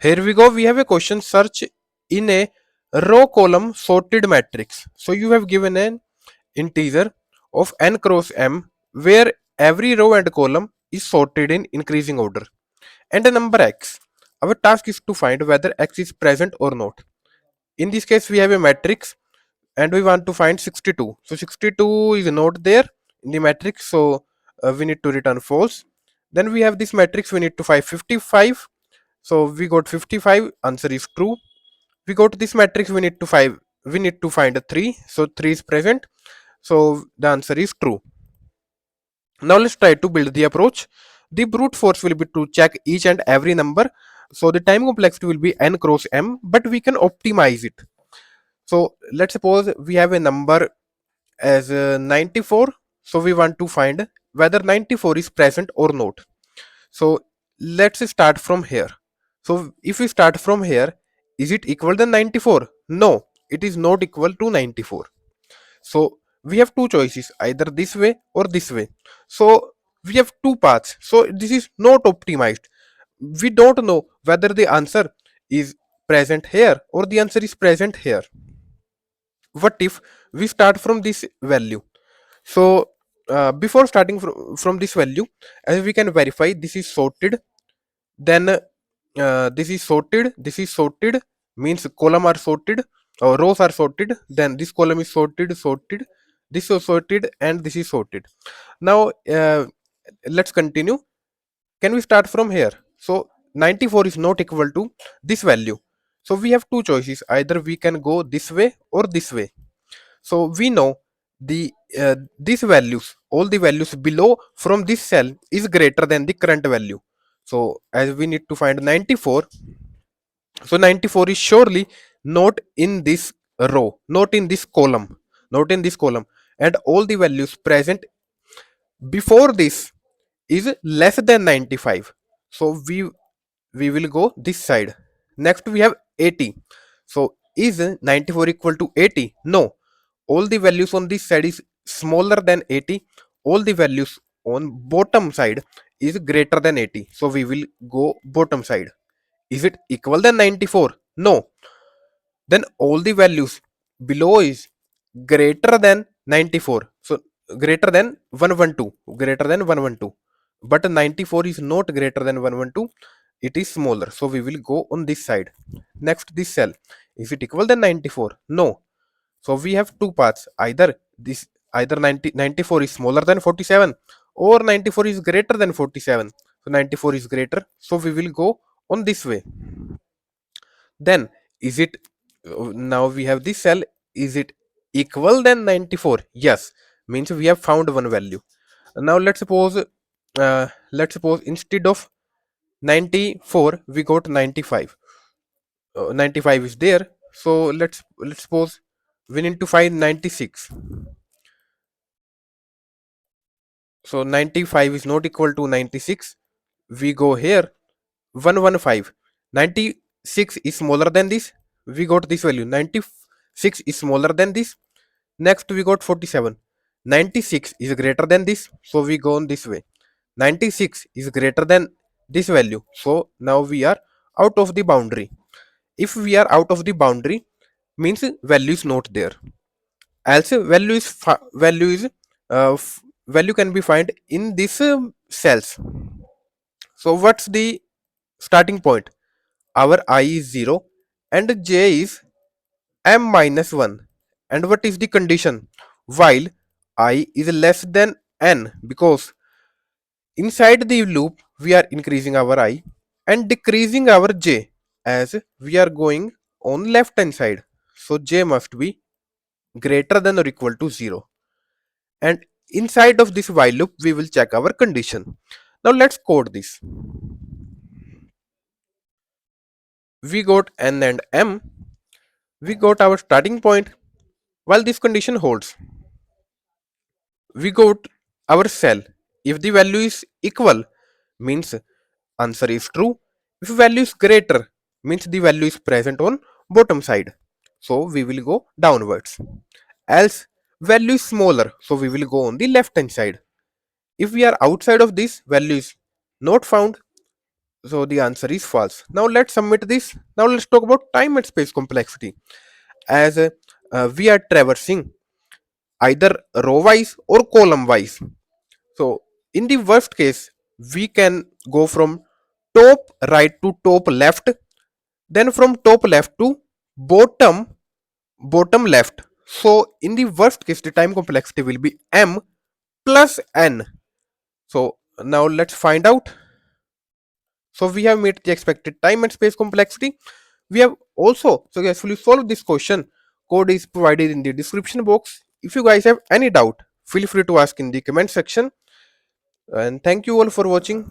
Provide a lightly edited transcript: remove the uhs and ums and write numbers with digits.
Here we go. We have a question: search in a row column sorted matrix. So you have given an integer of n cross m where every row and column is sorted in increasing order and a number x. Our task is to find whether x is present or not. In this case, we have a matrix and we want to find 62. So 62 is not there in the matrix, so we need to return false. Then we have this matrix, we need to find 55. So we got 55, answer is true. We go to this matrix, we need to find a 3, so 3 is present, so the answer is true. Now let's try to build the approach. The brute force will be to check each and every number, so the time complexity will be n cross m, but we can optimize it. So let's suppose we have a number as 94, so we want to find whether 94 is present or not. So let's start from here. So if we start from here, is it equal to 94? No, it is not equal to 94. So we have two choices, either this way or this way. So we have two paths. So this is not optimized. We don't know whether the answer is present here or the answer is present here. What if we start from this value? So before starting from this value, as we can verify, this is sorted, then this is sorted, means column are sorted or rows are sorted, then this column is sorted, this is sorted, and this is sorted. Now let's continue. Can we start from here? So 94 is not equal to this value, so we have two choices, either we can go this way or this way. So we know the these values, all the values below from this cell is greater than the current value. So as we need to find 94, so 94 is surely not in this row, not in this column, not in this column, and all the values present before this is less than 95. So we will go this side. Next we have 80. So is 94 equal to 80? No, all the values on this side is smaller than 80, all the values on bottom side is greater than 80, so we will go bottom side. Is it equal than 94? No, then all the values below is greater than 94, so greater than 112, greater than 112, but 94 is not greater than 112, it is smaller, so we will go on this side. Next, this cell, is it equal than 94? No, so we have two paths, either 94 is smaller than 47 or 94 is greater than 47. So 94 is greater, so we will go on this way. Then is it now we have this cell, is it equal than 94? Yes, means we have found one value. Now let's suppose instead of 94 we got 95. 95 is there, so let's suppose we need to find 96. So 95 is not equal to 96. We go here 115. 96 is smaller than this. We got this value. 96 is smaller than this. Next we got 47. 96 is greater than this. So we go on this way. 96 is greater than this value. So now we are out of the boundary. If we are out of the boundary, means value is not there. Else value can be found in this cells. So what's the starting point? Our I is 0 and j is m minus 1. And what is the condition? While I is less than n, because inside the loop we are increasing our I and decreasing our j as we are going on left hand side. So j must be greater than or equal to 0. And inside of this while loop we will check our condition. Now let's code this. We got n and m, we got our starting point. While this condition holds, we got our cell. If the value is equal, means answer is true. If value is greater, means the value is present on bottom side, so we will go downwards. Else value is smaller, so we will go on the left hand side. If we are outside of this, value is not found, So the answer is false. Now let's submit this. Now let's talk about time and space complexity. As we are traversing either row wise or column wise. So in the worst case, we can go from top right to top left, then from top left to bottom left. So in the worst case, the time complexity will be m plus n. So now let's find out. So we have met the expected time and space complexity. We have also successfully solved this question. Code is provided in the description box. If you guys have any doubt, feel free to ask in the comment section. And thank you all for watching.